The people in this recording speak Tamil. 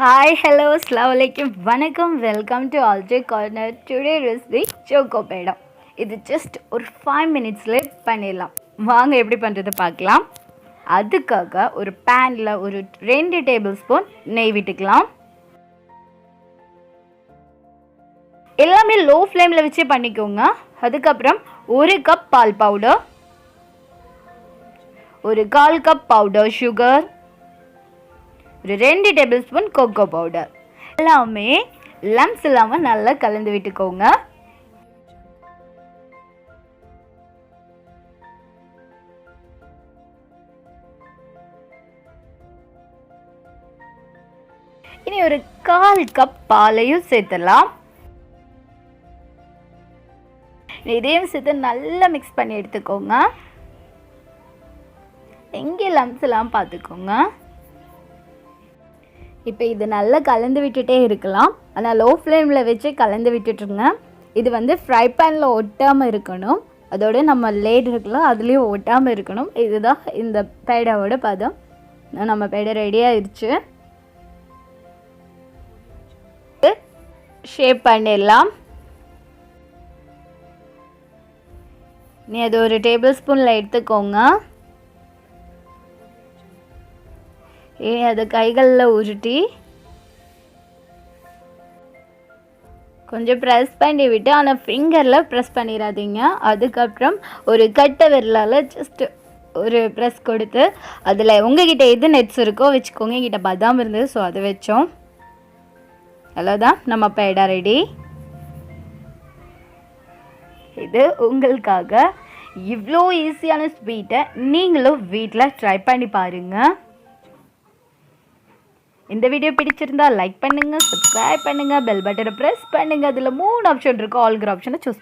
Hi, hello, assalamu alaikum, vanakkam, welcome to RJCORNOR. Today recipe choco peda. இது just ஒரு 5 minutesல பண்ணிடலாம். வாங்க எப்படி பண்ணுறது பார்க்கலாம். அதுக்காக ஒரு பேனில் ஒரு 2 டேபிள் ஸ்பூன் நெய் விட்டுக்கலாம். எல்லாமே லோ ஃப்ளேமில் வச்சு பண்ணிக்கோங்க. அதுக்கப்புறம் 1 கப் பால் பவுடர், ஒரு 1/4 கப் பவுடர் சுகர், ஒரு 2 டேபிள் ஸ்பூன் கோகோ பவுடர் எல்லாமே லம்ஸ் இல்லாமல் நல்லா கலந்து விட்டுக்கோங்க. இனி ஒரு 1/4 கப் பாலையும் சேர்த்துடலாம். இதையும் சேர்த்து நல்லா மிக்ஸ் பண்ணி எடுத்துக்கோங்க. எங்கே லம்ஸ் எல்லாம் பார்த்துக்கோங்க. இப்போ இது நல்லா கலந்து விட்டுட்டே இருக்கலாம். ஆனால் லோ ஃப்ளேமில் வச்சு கலந்து விட்டுட்டுருங்க. இது வந்து ஃப்ரை பேனில் ஒட்டாமல் இருக்கணும். அதோடு நம்ம லேட் இருக்கலாம், அதுலேயும் ஒட்டாமல் இருக்கணும். இதுதான் இந்த பேடாவோட பதம். நம்ம பேடை ரெடி ஆயிடுச்சு. ஷேப் பண்ணிடலாம். நீ அது ஒரு டேபிள் ஸ்பூனில் எடுத்துக்கோங்க. அதை கைகளில் உருட்டி கொஞ்சம் ப்ரெஸ் பண்ணி விட்டு, ஆனால் ஃபிங்கரில் ப்ரெஸ் பண்ணிடாதீங்க. அதுக்கப்புறம் ஒரு கட்டை விரலால் ஜஸ்ட் ஒரு ப்ரெஸ் கொடுத்து அதில் உங்ககிட்ட எது நெட்ஸ் இருக்கோ வச்சுக்கோங்க. என்கிட்ட பாதாம் இருந்தது, ஸோ அதை வச்சோம். அவ்வளோதான், நம்ம பேடா ரெடி. இது உங்களுக்காக இவ்வளோ ஈஸியான ஸ்வீட்டை நீங்களும் வீட்டில் ட்ரை பண்ணி பாருங்கள். இந்த வீடியோ பிடிச்சிருந்தா லைக் பண்ணுங்கள், சப்ஸ்கிரைப் பண்ணுங்கள், பெல் பட்டனை ப்ரெஸ் பண்ணுங்கள். அதில் 3 ஆப்ஷன் இருக்குது. ஆல்கிற ஆப்ஷனை சூஸ்